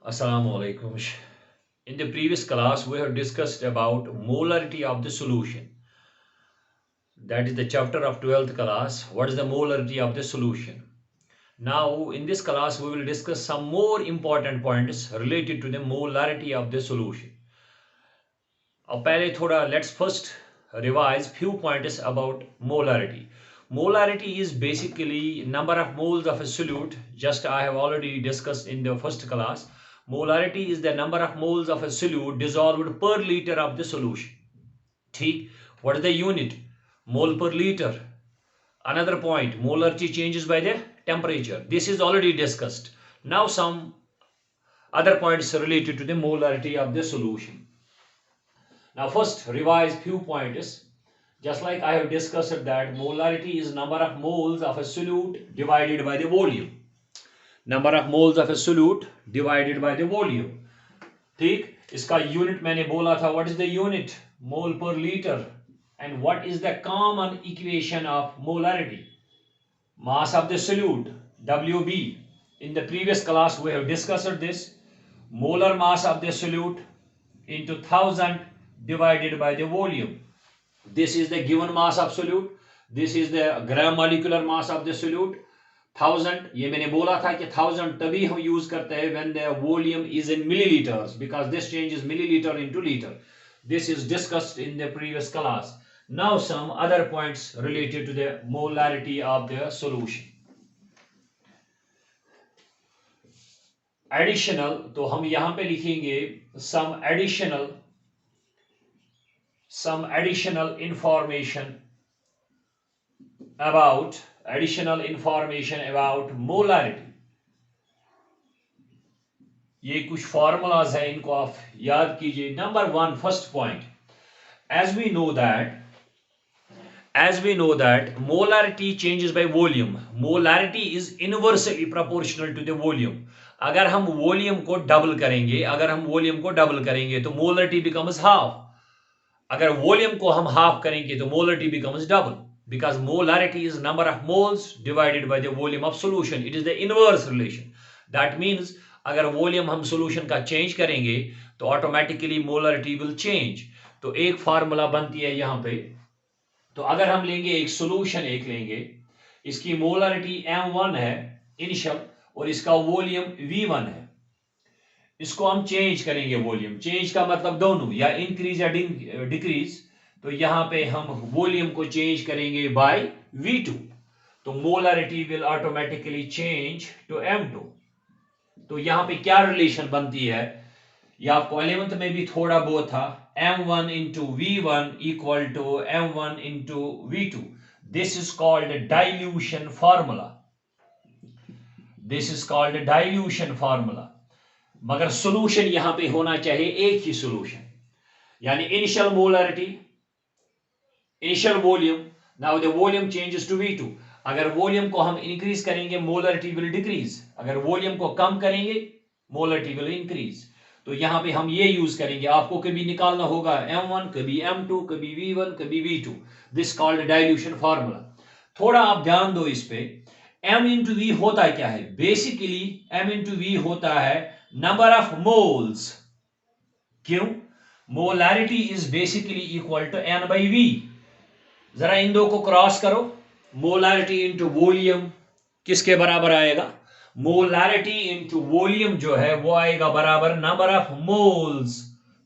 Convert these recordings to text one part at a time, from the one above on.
Assalamu alaikum. In the previous class, we have discussed about molarity of the solution. That is the chapter of 12th class. What is the molarity of the solution? Now, in this class, we will discuss some more important points related to the molarity of the solution. अब पहले थोड़ा let's first revise few points about molarity. Molarity is basically number of moles of a solute. Just I have already discussed in the first class. Molarity is the number of moles of a solute dissolved per liter of the solution. ठीक. What is the unit? Mole per liter. Another point, molarity changes by the temperature. This is already discussed. Now some other points related to the molarity of the solution. Now first revise few points. Just like I have discussed that molarity is number of moles of a solute divided by the volume. Number of moles of a solute divided by the volume. ठीक, इसका unit मैंने बोला था. What is the unit? Mole per liter. And what is the common equation of molarity? Mass of the solute, WB. In the previous class we have discussed this. Molar mass of the solute into 1000 divided by the volume. This is the given mass of solute. This is the gram molecular mass of the solute. 1000. ये मैंने बोला था कि 1000 तभी हम use करते हैं when the volume is in milliliters, because this changes milliliter into liter. This is discussed in the previous class. Now some other points related to the molarity of the solution. Additional, तो हम यहाँ पे लिखेंगे some additional information about molarity. ये कुछ formulas है, इनको आप याद कीजिए. Number one, first point, as we know that molarity changes by volume. Molarity is inversely proportional to the volume. अगर हम वॉल्यूम को डबल करेंगे तो molarity becomes half. अगर वॉल्यूम को हम हाफ करेंगे तो molarity becomes double, because molarity is number of moles divided by the volume of solution. It is the inverse relation. That means अगर वॉल्यूम हम solution का चेंज करेंगे तो ऑटोमेटिकली molarity will change. तो एक फार्मूला बनती है यहां पे. तो अगर हम लेंगे एक सोल्यूशन लेंगे, इसकी मोलारिटी m1 है इनिशियल और इसका वॉल्यूम v1 है. इसको हम चेंज करेंगे. वॉल्यूम चेंज का मतलब दोनों, या इंक्रीज या डिक्रीज. तो यहां पे हम वॉल्यूम को चेंज करेंगे बाय v2. तो molarity will automatically change to m2. तो यहां पे क्या रिलेशन बनती है, या आपको 11th में भी थोड़ा बहुत था. m1 into v1 equal to m1 into v2. This is called dilution formula. मगर सॉल्यूशन यहां पे होना चाहिए एक ही सॉल्यूशन, यानी initial molarity, initial volume. Now the volume changes to v2. अगर वॉल्यूम को हम इंक्रीज करेंगे मोलारिटी विल डिक्रीज. अगर वॉल्यूम को कम करेंगे मोलारिटी विल इंक्रीज. तो यहां पे हम ये यूज करेंगे. आपको कभी निकालना होगा m1, कभी m2, कभी v1, कभी v2. This called dilution formula. थोड़ा आप ध्यान दो इस पे. m इंटू v होता क्या है? बेसिकली m इंटू v होता है नंबर ऑफ मोल्स. क्यों? Molarity is basically equal to n by v. जरा इन दो को क्रॉस करो. मोलारिटी इंटू वॉल्यूम किसके बराबर आएगा? मोलारिटी इंटू वॉल्यूम जो है वो आएगा बराबर नंबर ऑफ मोल्स.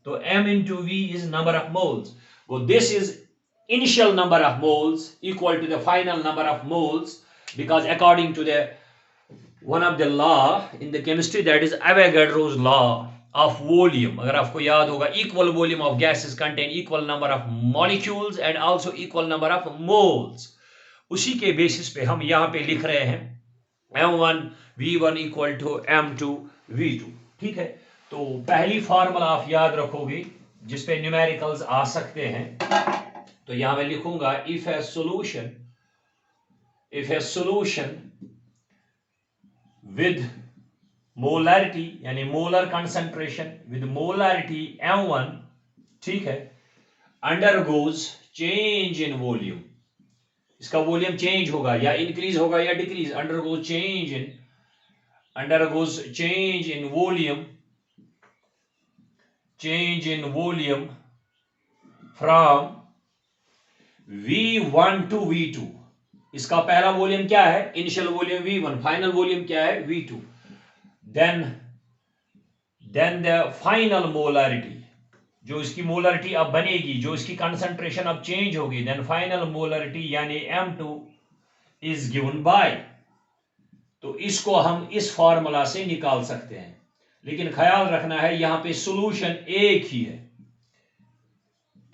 तो m into v is number of moles. वो this is initial number of moles equal to the final number of moles, because according to the one of the law in the chemistry, that is Avogadro's law of volume. अगर आपको याद होगा, equal volume of gases contain equal number of molecules and also equal number of moles. उसी के basis पे हम यहाँ पे लिख रहे हैं m1 v1 equal to m2 v2. ठीक है. तो पहली फार्मूला आप याद रखोगे जिसपे न्यूमेरिकल्स आ सकते हैं. तो यहां मैं लिखूंगा if a solution with molarity, यानी molar concentration with molarity m1, ठीक है, undergoes change in volume. इसका वॉल्यूम चेंज होगा, या इंक्रीज होगा या decrease. undergoes change in volume change in volume from V1 to V2। इसका पहला वॉल्यूम क्या है? Initial volume V1, final volume क्या है? V2। Then the final molarity, जो इसकी मोलारिटी अब बनेगी, जो इसकी कंसंट्रेशन अब चेंज होगी, देन फाइनल मोलारिटी यानी M2 इज गिवन बाय। तो इसको हम इस फार्मूला से निकाल सकते हैं, लेकिन ख्याल रखना है यहां पे सॉल्यूशन एक ही है।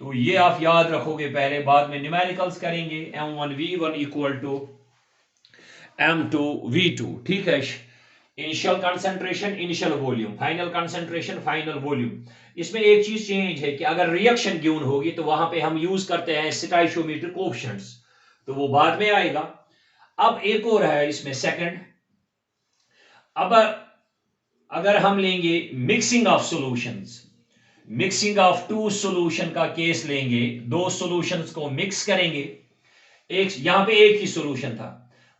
तो ये आप याद रखोगे पहले, बाद में न्यूमेरिकल्स करेंगे। M1V1 इक्वल टू M2V2, ठीक है। Initial concentration, initial volume, final concentration, final volume. इसमें एक चीज चेंज है कि अगर रिएक्शन गिवन होगी तो वहां पे हम यूज करते हैं स्टोइचियोमेट्रिक कोएफिशिएंट्स, तो वो बाद में आएगा। अब एक और है इसमें सेकंड। अब अगर हम लेंगे mixing of solutions, mixing of two solution का केस लेंगे, दो सॉल्यूशंस को मिक्स करेंगे। एक यहां पे एक ही सॉल्यूशन था,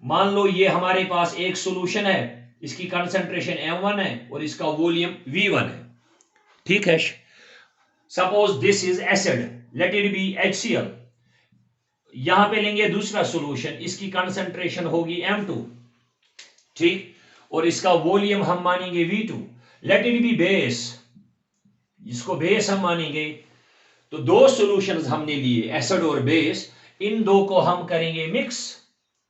मान लो ये हमारे पास एक सॉल्यूशन है, इसकी कंसंट्रेशन M1 है और इसका वॉल्यूम V1 है, ठीक है। Suppose this is acid, let it be HCl। यहां पे लेंगे दूसरा सॉल्यूशन, इसकी कंसंट्रेशन होगी M2, ठीक, और इसका वॉल्यूम हम मानेंगे V2। Let it be base, इसको बेस हम मानेंगे। तो दो सॉल्यूशंस हमने लिए, एसिड और बेस, इन दो को हम करेंगे मिक्स।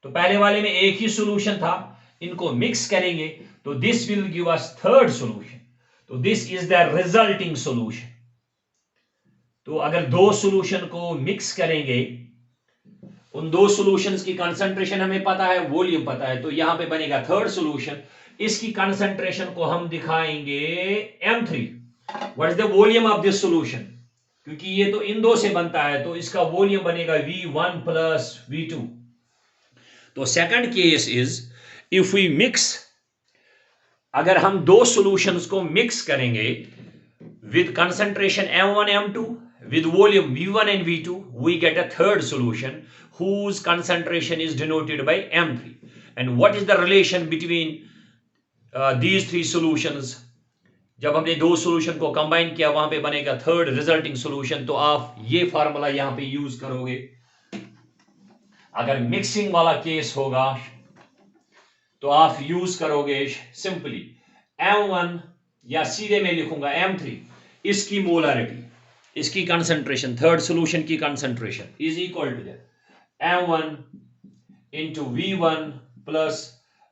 तो पहले वाले में एक ही सॉल्यूशन था, इनको मिक्स करेंगे तो this will give us third solution. तो this is the resulting solution. तो अगर दो सॉल्यूशन को मिक्स करेंगे, उन दो सॉल्यूशंस की कंसंट्रेशन हमें पता है, वॉल्यूम पता है, तो यहां पे बनेगा थर्ड सॉल्यूशन। इसकी कंसंट्रेशन को हम दिखाएंगे M3। What is the volume of this solution? क्योंकि ये तो इन दो से बनता है, तो इसका वॉल्यूम बनेगा V1 प्लस V2। तो second case is if we mix, अगर हम दो सॉल्यूशंस को मिक्स करेंगे with concentration M1 M2 with volume V1 and V2, we get a third solution whose concentration is denoted by M3। and what is the relation between these three solutions? जब हमने दो solution को combine किया, वहां पे बनेगा third resulting solution. तो आप ये फार्मूला यहां पे यूज करोगे। अगर मिक्सिंग वाला केस होगा तो आप यूज करोगे सिंपली M1, या सीधे मैं लिखूंगा M3, इसकी मोलारिटी, इसकी कंसंट्रेशन, थर्ड सॉल्यूशन की concentration is equal to M1 into V1 plus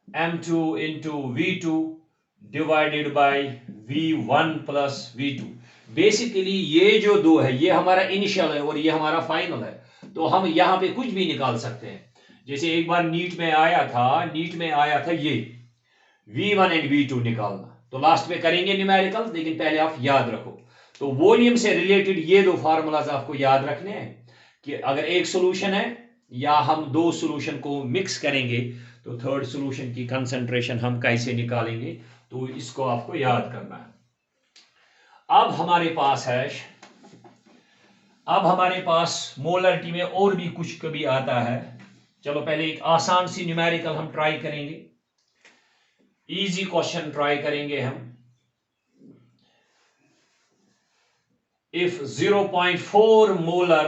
M2 into V2 divided by V1 plus V2। Basically ये जो दो है, ये हमारा इनिशियल है और ये हमारा फाइनल है, तो हम यहां पे कुछ भी निकाल सकते हैं। जैसे एक बार नीट में आया था ये V1 एंड V2 निकालना, तो लास्ट में करेंगे न्यूमेरिकल, लेकिन पहले आप याद रखो। तो वॉल्यूम से रिलेटेड ये दो फार्मूलाज आपको याद रखने हैं कि अगर एक सॉल्यूशन है या हम दो सॉल्यूशन को मिक्स करेंगे तो थर्ड सॉल्यूशन की कंसंट्रेशन हम कैसे निकालेंगे, तो इसको आपको याद करना है। अब हमारे पास मोलरिटी में और भी कुछ कभी आता है। चलो पहले एक आसान सी न्यूमेरिकल हम ट्राई करेंगे, इजी क्वेश्चन ट्राई करेंगे हम। if 0.4 molar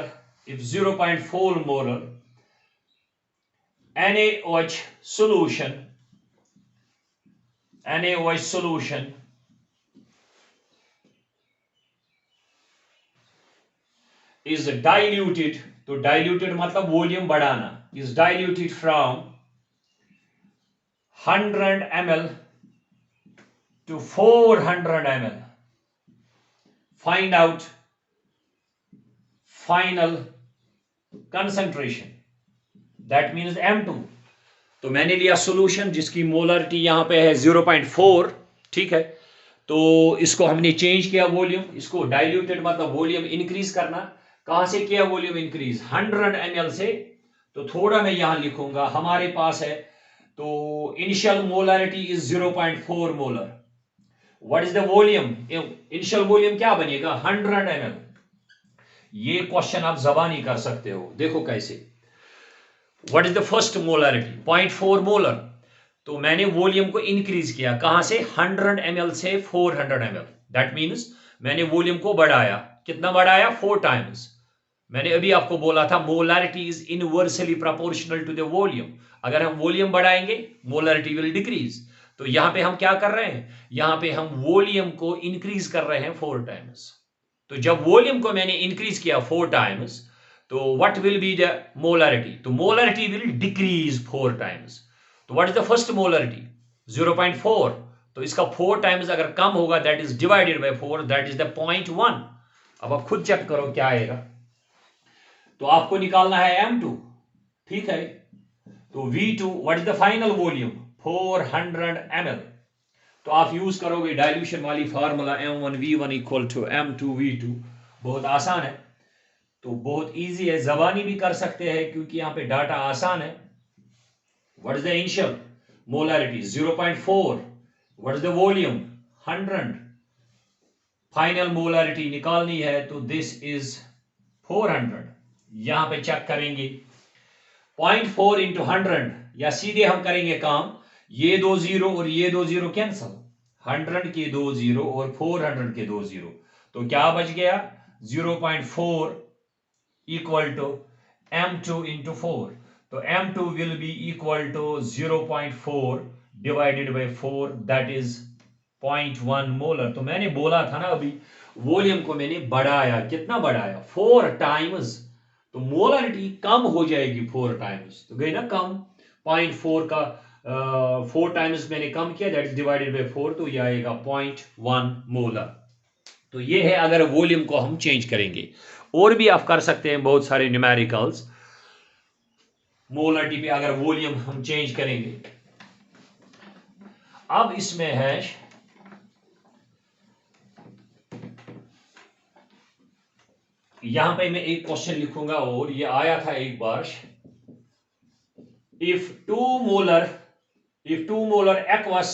NaOH solution is diluted, तो diluted मतलब वॉल्यूम बढ़ाना, is diluted from 100 ml to 400 ml, find out final concentration, that means M2। तो मैंने लिया सॉल्यूशन जिसकी मोलरिटी यहां पे है 0.4, ठीक है। तो इसको हमने चेंज किया वॉल्यूम, इसको डाइल्यूटेड मतलब वॉल्यूम इंक्रीज करना। कहां से किया वॉल्यूम इंक्रीज? 100 ml से। तो थोड़ा मैं यहां लिखूंगा, हमारे पास है तो initial molarity is 0.4 molar. What is the volume? Initial volume क्या बनेगा? 100 ml। ये क्वेश्चन आप जबानी कर सकते हो, देखो कैसे। What is the first molarity? 0.4 molar. तो मैंने वॉल्यूम को इंक्रीज किया, कहां से? 100 ml से 400 ml। दैट मीन्स मैंने वॉल्यूम को बढ़ाया, कितना बढ़ाया? 4 टाइम्स। मैंने अभी आपको बोला था molarity is inversely proportional to the volume. अगर हम वॉल्यूम बढ़ाएंगे मोलारिटी विल डिक्रीज। तो यहां पे हम क्या कर रहे हैं? यहां पे हम वॉल्यूम को इंक्रीज कर रहे हैं 4 टाइम्स। तो जब वॉल्यूम को मैंने इंक्रीज किया 4 टाइम्स, तो what will be the molarity? तो मोलारिटी विल डिक्रीज 4 टाइम्स। तो what is the first molarity? 0.4। तो इसका 4 टाइम्स अगर कम होगा that is divided by 4, that is the 0.1। अब आप खुद चेक करो क्या आएगा। तो आपको निकालना है M2, ठीक है। तो V2 what is the final volume? 400 ml। तो आप यूज करोगे डाइल्यूशन वाली formula M1V1 equal to M2V2। बहुत आसान है, तो बहुत इजी है, जबानी भी कर सकते हैं क्योंकि यहां पे डाटा आसान है। What is the initial molarity? 0.4। What is the volume? 100। Final molarity निकालनी है तो दिस इज 400। यहां पे चेक करेंगे 0.4 इंटू 100, या सीधे हम करेंगे काम, ये 2 जीरो और ये 2 जीरो कैंसल, 100 के 2 जीरो और 400 के 2 जीरो, तो क्या बच गया? 0.4 इक्वल टू M2 इंटू 4। तो M2 will be equal to 0.4 divided by 4, that is 0.1 molar. तो मैंने बोला था ना अभी, वॉल्यूम को मैंने बढ़ाया, कितना बढ़ाया? 4 टाइम्स। तो मोलारिटी कम हो जाएगी 4 टाइम्स, तो गई ना कम। 0.4 का 4 टाइम्स मैंने कम किया, दैट इज डिवाइडेड बाय 4, तो ये आएगा 0.1 मोलर। तो ये है अगर वॉल्यूम को हम चेंज करेंगे। और भी आप कर सकते हैं बहुत सारे न्यूमेरिकल्स मोलारिटी पे अगर वॉल्यूम हम चेंज करेंगे। अब इसमें है यहां पे मैं एक क्वेश्चन लिखूंगा, और ये आया था एक बार। if 2 molar aqueous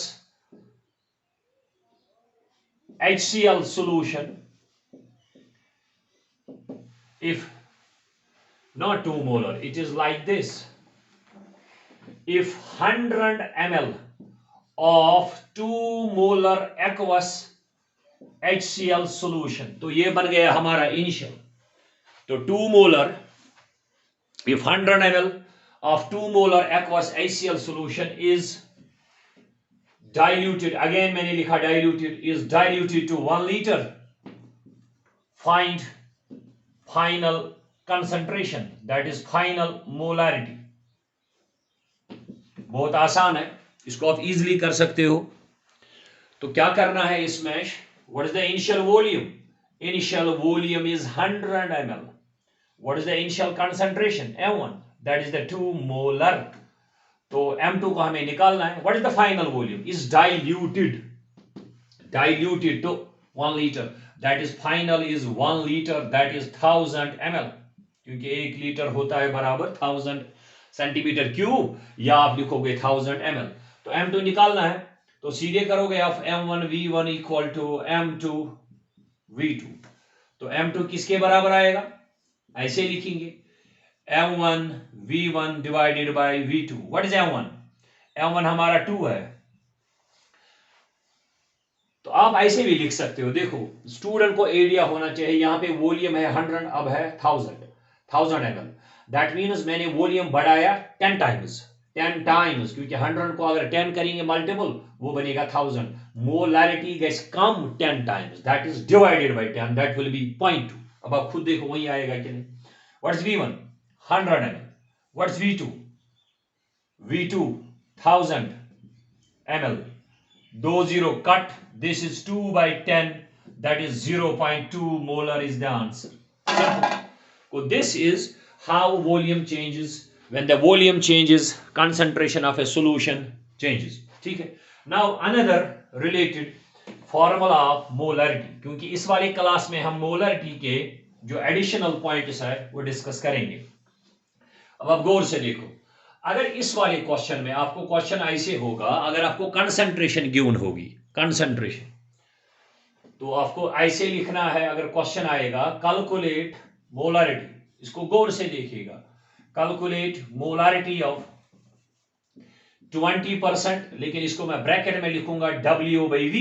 HCl solution, if not 2 molar, it is like this. If 100 ml of 2 molar aqueous HCl solution, तो ये बन गया हमारा इनिशियल। तो 2 molar, if 100 ml of 2 molar aqueous HCl solution is diluted, again मैंने लिखा diluted, is diluted to 1 liter, find final concentration, that is final molarity। बहुत आसान है, इसको आप इजीली कर सकते हो। तो क्या करना है इसमें? What is the initial volume? Initial volume is 100 ml। What is the initial concentration? M1, that is the 2 molar. तो M2 को हमें निकालना है। What is the final volume? Is diluted to 1 litre, that is final is 1 litre, that is 1000 ml, क्योंकि 1 litre होता है बराबर 1000 centimetre cube, या आप लिखोगे 1000 ml। तो M2 निकालना है, तो सीधे करोगे आप M1V1 इक्वल टू M2V2। तो M2 किसके बराबर आएगा? ऐसे लिखेंगे M1V1 divided by V2। What is M1? M1 हमारा 2 है, तो आप ऐसे भी लिख सकते हो। देखो स्टूडेंट को आइडिया होना चाहिए, यहां पे वॉल्यूम है 100, अब है 1000 ml, दैट मीन्स मैंने वॉल्यूम बढ़ाया 10 टाइम्स, क्योंकि 100 को अगर 10 करेंगे मल्टीपल वो बनेगा 1000। मोलारिटी गेट्स कम 10 times, that is divided by 10, that will be 0.2। अब आप खुद देखो वही आएगा कि नहीं। What's V1? 100 ml। What's V2? 1000 ml। 2 0 cut, this is 2 by 10, that is 0.2 molar is the answer। So this is how volume changes, when the volume changes concentration of a solution changes, ठीक है। Now another related formula of molarity, क्योंकि इस वाले class में हम molarity के जो additional points है वो डिस्कस करेंगे। अब आप गौर से देखो, अगर इस वाले क्वेश्चन में आपको क्वेश्चन ऐसे होगा, अगर आपको कंसंट्रेशन गिवन होगी, कंसंट्रेशन, तो आपको ऐसे लिखना है। अगर क्वेश्चन आएगा कैलकुलेट मोलारिटी, इसको गौर से देखिएगा, कैलकुलेट मोलारिटी ऑफ 20%, लेकिन इसको मैं ब्रैकेट में लिखूंगा W/V,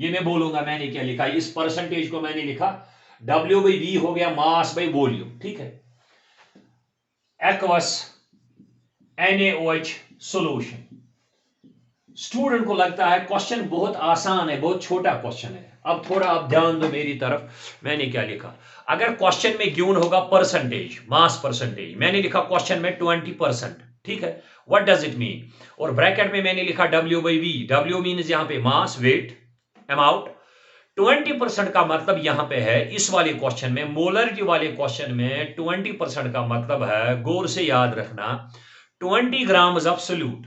ये मैं बोलूंगा मैंने क्या लिखा, इस परसेंटेज को मैंने लिखा W/V हो गया मास बाई वॉल्यूम, ठीक है, एक्वस NaOH सॉल्यूशन। स्टूडेंट को लगता है क्वेश्चन बहुत आसान है, बहुत छोटा क्वेश्चन है। अब थोड़ा आप ध्यान दो मेरी तरफ, मैंने क्या लिखा। अगर क्वेश्चन में गिवन होगा परसेंटेज, मास परसेंटेज, मैंने लिखा क्वेश्चन में 20%, ठीक है, व्हाट डज इट मीन, और ब्रैकेट में मैंने लिखा W/V। W मीन्स यहां पे मास, वेट, अमाउंट। 20% का मतलब यहां पे है इस वाले क्वेश्चन में, मोलरिटी वाले क्वेश्चन में 20% का मतलब है, गौर से याद रखना, 20 grams of solute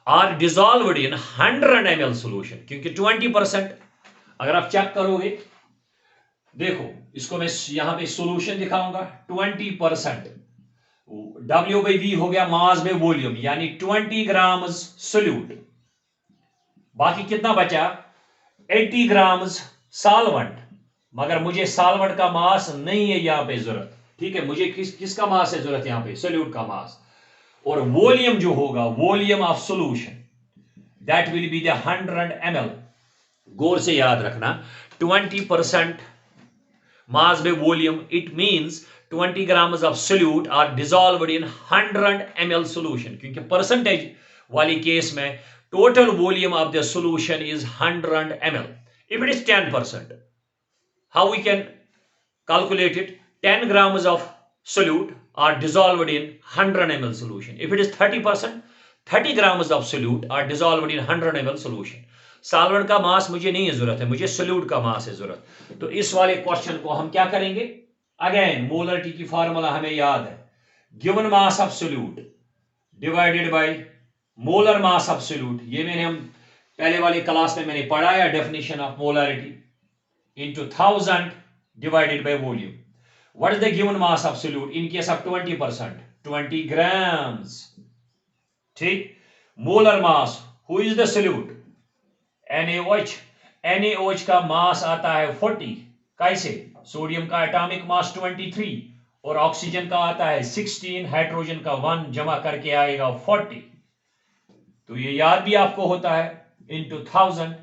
are dissolved in 100 ml solution. क्योंकि 20%, अगर आप चेक करोगे, देखो इसको मैं यहां पे सोल्यूशन दिखाऊंगा, 20% W/V हो गया मास बाई वॉल्यूम, यानी 20 ग्राम्स सोल्यूट, बाकी कितना बचा 80 ग्राम्स सॉल्वेंट। मगर मुझे सॉल्वेंट का मास नहीं है यहां पे जरूरत, ठीक है, मुझे किसका मास है जरूरत यहां पे, सोल्यूट का मास। और वॉल्यूम जो होगा, volume of solution, that will be the 100 ml। गौर से याद रखना, 20% mass by volume, it means 20 grams of solute are dissolved in 100 ml solution। क्योंकि परसेंटेज वाली केस में total volume of the solution is 100 ml। If it is 10%, how we can calculate it? 10 grams of solute are dissolved in 100 ml solution। If it is 30%, 30 grams of solute are dissolved in 100 ml solution। Solvent का मास मुझे नहीं है जरूरत है, मुझे solute का मास है जरूरत। तो इस वाले क्वेश्चन को हम क्या करेंगे, अगेन मोलरिटी की फार्मूला हमें याद है, given mass of solute divided by molar mass of solute. ये मैंने हम पहले वाली क्लास में मैंने पढ़ाया, definition of molarity, into 1000 divided by volume. What is the given mass of solute in case of 20%, 20 grams, ठीक। Molar mass, who is the solute, NaOH। NaOH का मास आता है 40, कैसे, सोडियम का एटॉमिक मास 23 और ऑक्सीजन का आता है 16, हाइड्रोजन का 1 जमा करके आएगा 40। तो ये याद भी आपको होता है, इनटू 1000।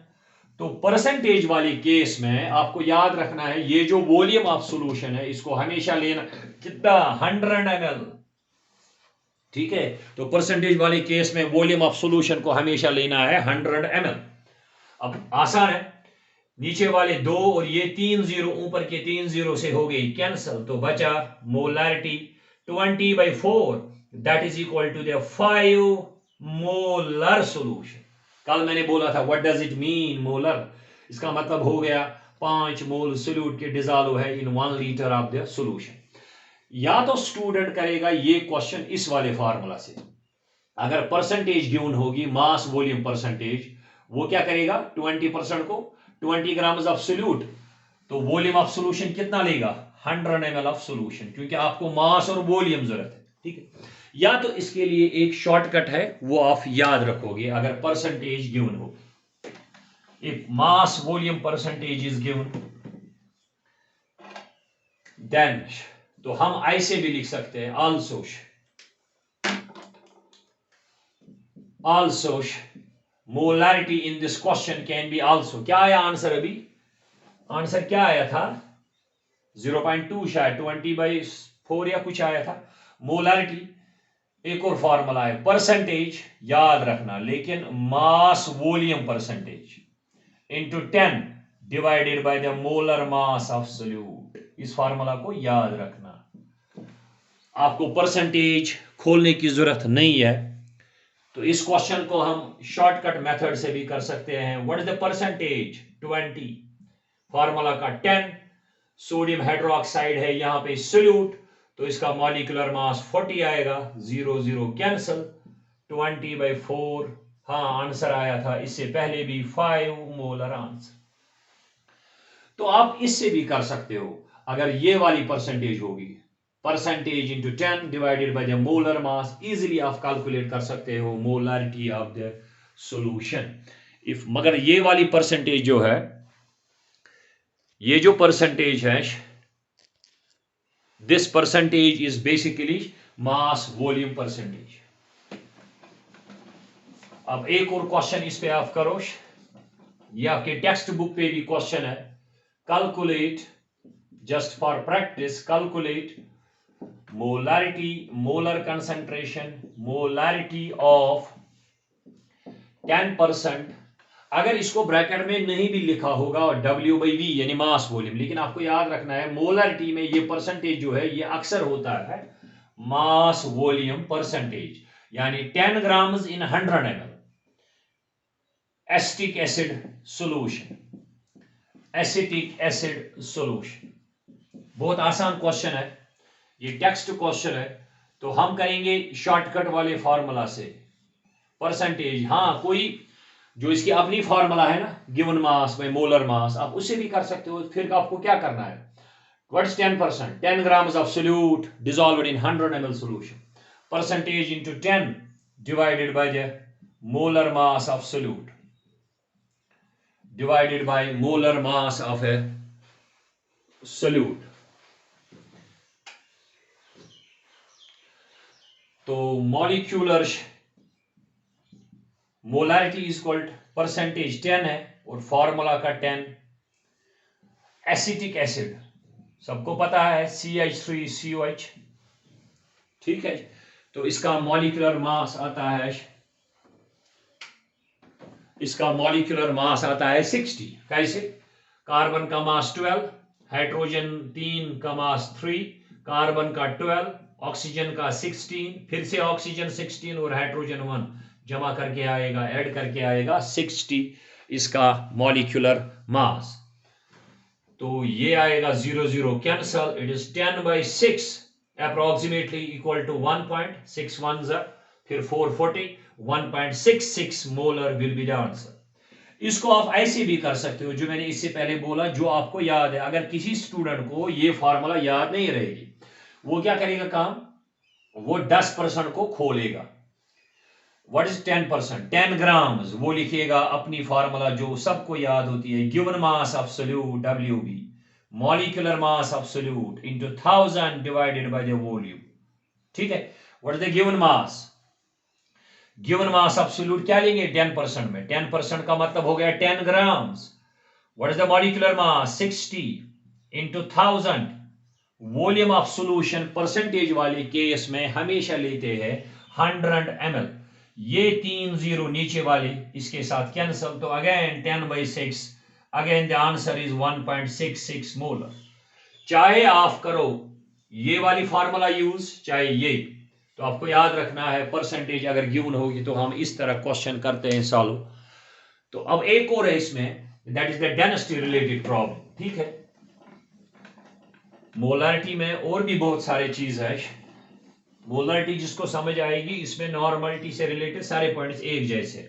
तो परसेंटेज वाली केस में आपको याद रखना है, ये जो वॉल्यूम ऑफ सॉल्यूशन है इसको हमेशा लेना कितना, 100 ml, ठीक है। तो परसेंटेज वाले केस में वॉल्यूम ऑफ सॉल्यूशन को हमेशा लेना है 100 ml। अब आसान है, नीचे वाले 2 और ये 3 जीरो, ऊपर के 3 जीरो से हो गई कैंसल, तो बचा molarity 20/4, that is equal to the 5 molar solution. कल मैंने बोला था what does it mean molar, इसका मतलब हो गया 5 मोल सोल्यूट के डिजॉल्व है इन 1 लीटर ऑफ द सॉल्यूशन। या तो स्टूडेंट करेगा ये क्वेश्चन इस वाले फार्मूला से, अगर परसेंटेज गिवन होगी मास वॉल्यूम परसेंटेज, वो क्या करेगा, 20% को 20 ग्राम्स ऑफ सोल्यूट, तो वॉल्यूम ऑफ सॉल्यूशन कितना लेगा, 100 ml ऑफ सॉल्यूशन, क्योंकि आपको मास और वॉल्यूम जरूरत है, ठीक है। या तो इसके लिए एक शॉर्टकट है, वो आप याद रखोगे अगर परसेंटेज गिवन हो, if mass volume percentage is given, then तो हम ऐसे भी लिख सकते हैं, also molarity in this question can be also, क्या आया आंसर, अभी आंसर क्या आया था, 0.2 शायद, 20/4 या कुछ आया था। मोलारिटी एक और फॉर्मूला है, परसेंटेज याद रखना, लेकिन मास volume percentage into 10 divided by the molar mass of solute. इस फार्मूला को याद रखना, आपको परसेंटेज खोलने की जरूरत नहीं है। तो इस क्वेश्चन को हम शॉर्टकट मेथड से भी कर सकते हैं। What is the percentage, 20, formula का 10, सोडियम हाइड्रोक्साइड है यहाँ पे सोल्यूट, तो इसका मॉलिक्यूलर मास 40 आएगा, 0 0 कैंसल, 20/4, हाँ आंसर आया था इससे पहले भी 5 मोलर आंसर। तो आप इससे भी कर सकते हो, अगर ये वाली परसेंटेज होगी, percentage into 10 divided by the molar mass, easily आप कैलकुलेट कर सकते हो molarity of the solution. If मगर ये वाली परसेंटेज जो है, ये जो परसेंटेज है, this percentage is basically mass volume percentage. अब एक और क्वेश्चन इस पे आप करो, ये आपके टेक्स्ट बुक पे भी क्वेश्चन है। Calculate, just for practice, calculate molarity, molar concentration, molarity of 10%। अगर इसको ब्रैकेट में नहीं भी लिखा होगा और W/V यानी मास वॉल्यूम, लेकिन आपको याद रखना है मोलैरिटी में ये परसेंटेज जो है ये अक्सर होता है मास वॉल्यूम परसेंटेज, यानी 10 ग्राम्स इन 100 ml acetic acid solution, acetic acid solution. बहुत आसान क्वेश्चन है, ये टेक्स्ट क्वेश्चन है, तो हम करेंगे शॉर्टकट वाले फॉर्मूला से परसेंटेज। हाँ, कोई जो इसकी अपनी फॉर्मूला है ना, गिवन मास बाय मोलर मास, आप उससे भी कर सकते हो। फिर आपको क्या करना है, what is 10%, 10 grams of solute dissolved in 100 ml solution, percentage into 10 divided by the molar mass of solute, divided by molar mass of a solute। तो molecular molarity is equal percentage 10 है और फॉर्मूला का 10। Acetic acid सबको पता है CH3COH, ठीक है। तो इसका मॉलिक्यूलर मास आता है, इसका मॉलिक्यूलर मास आता है 60। कैसे, कार्बन का मास 12, हाइड्रोजन 3 का मास 3, कार्बन का 12, ऑक्सीजन का 16, फिर से ऑक्सीजन 16 और हाइड्रोजन 1 जमा करके आएगा, ऐड करके आएगा 60 इसका मॉलिक्यूलर मास। तो ये आएगा 0 0 cancel, it is 10/6 approximately equal to 1.61, फिर 440, 1.66 molar will be the answer. इसको आप ऐसे भी कर सकते हो जो मैंने इससे पहले बोला, जो आपको याद है। अगर किसी स्टूडेंट को ये फॉर्मूला याद नहीं रहेगी, वो क्या करेगा काम, वो 10% को खोलेगा। व्हाट इज 10%, 10 ग्राम्स, वो लिखिएगा अपनी फॉर्मूला जो सबको याद होती है, given mass of solute WB, molecular mass of solute into 1000 divided by the volume, ठीक है। What is the given mass, given mass of solute क्या लेंगे 10% में, 10% का मतलब हो गया 10 grams. What is the molecular mass 60 into 1000, volume of solution percentage वाले केस में हमेशा लेते हैं 100 ml। ये 3 0 नीचे वाले इसके साथ कैंसल, तो again 10/6, again the answer is 1.66 molar. चाहे आप करो ये वाली फार्मूला यूज, चाहे ये, तो आपको याद रखना है परसेंटेज अगर गिवन होगी तो हम इस तरह क्वेश्चन करते हैं सॉल्व। तो अब एक और है इसमें, that is the density related problem, ठीक है। मोलैरिटी में और भी बहुत सारे चीज है। मोलैरिटी जिसको समझ आएगी, इसमें नॉर्मलिटी से रिलेटेड सारे पॉइंट्स एक जैसे।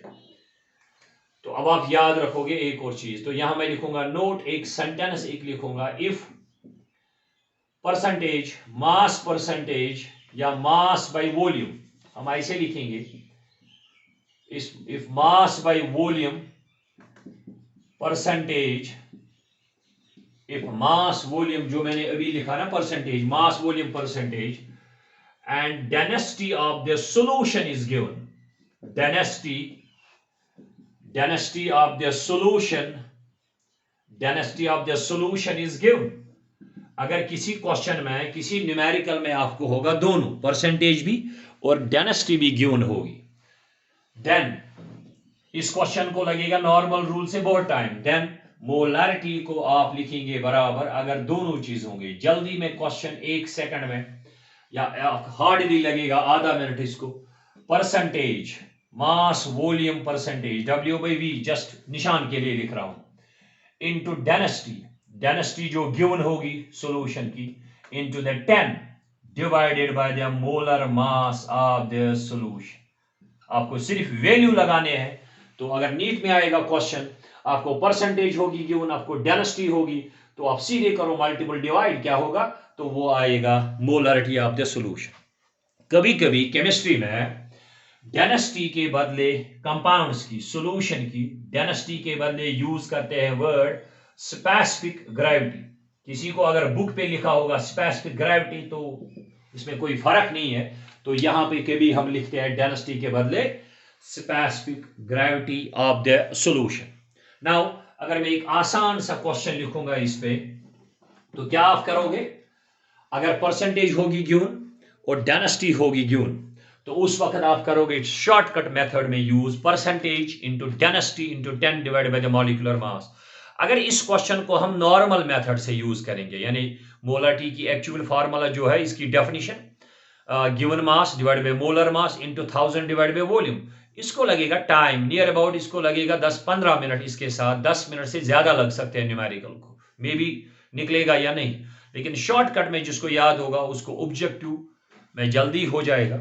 तो अब आप याद रखोगे एक और चीज, तो यहां मैं लिखूंगा नोट, एक सेंटेंस एक लिखूंगा, इफ परसेंटेज, मास परसेंटेज या मास बाय वॉल्यूम, हम ऐसे लिखेंगे, if mass by volume percentage, if mass volume जो मैंने अभी लिखा ना percentage, mass volume percentage and density of the solution is given, density of the solution, density of the solution is given। अगर किसी क्वेश्चन में, किसी न्यूमेरिकल में आपको होगा दोनों, परसेंटेज भी और डेंसिटी भी गिवन होगी, देन इस क्वेश्चन को लगेगा नॉर्मल रूल से बहुत टाइम, देन मोलैरिटी को आप लिखेंगे बराबर, अगर दोनों चीज होंगे। जल्दी में क्वेश्चन 1 सेकंड में या हार्डली लगेगा आधा मिनट इसको। परसेंटेज, मास वॉल्यूम परसेंटेज, W/V जस्ट निशान के लिए लिख रहा हूं, इनटू डेंसिटी, डेंसिटी जो गिवन होगी सॉल्यूशन की, into the 10 divided by the molar mass of the solution. आपको सिर्फ वैल्यू लगाने हैं। तो अगर नीट में आएगा क्वेश्चन, आपको परसेंटेज होगी गिवन, आपको डेंसिटी होगी, तो आप सीधे करो मल्टीपल डिवाइड, क्या होगा, तो वो आएगा मोलैरिटी ऑफ द सॉल्यूशन। कभी कभी केमिस्ट्री में डेंसिटी के बदले कंपाउंड्स की, सॉल्यूशन की डेंसिटी के बदले यूज करते हैं वर्ड स्पेसिफिक ग्रेविटी। किसी को अगर बुक पे लिखा होगा स्पेसिफिक ग्रेविटी तो इसमें कोई फर्क नहीं है, तो यहां पे कभी हम लिखते हैं डेंसिटी के बदले specific gravity of the solution. Now अगर मैं एक आसान सा क्वेश्चन लिखूंगा इस पे, तो क्या आप करोगे? अगर परसेंटेज होगी गिवन और डेंसिटी होगी गिवन, तो उस वक्त आप करोगे शॉर्टकट मेथड में use, percentage into density into 10 divide by the molecular mass. अगर इस क्वेश्चन को हम नॉर्मल मेथड से यूज करेंगे, यानी मोलरिटी की एक्चुअल फार्मूला जो है, इसकी definition given mass divide by molar mass into 1000 divide by volume, इसको लगेगा टाइम नियर अबाउट, इसको लगेगा 10-15 मिनट, इसके साथ 10 मिनट से ज्यादा लग सकते हैं न्यूमेरिकल को, मे बी निकलेगा या नहीं, लेकिन शॉर्टकट में जिसको याद होगा उसको ऑब्जेक्टिव में जल्दी हो जाएगा।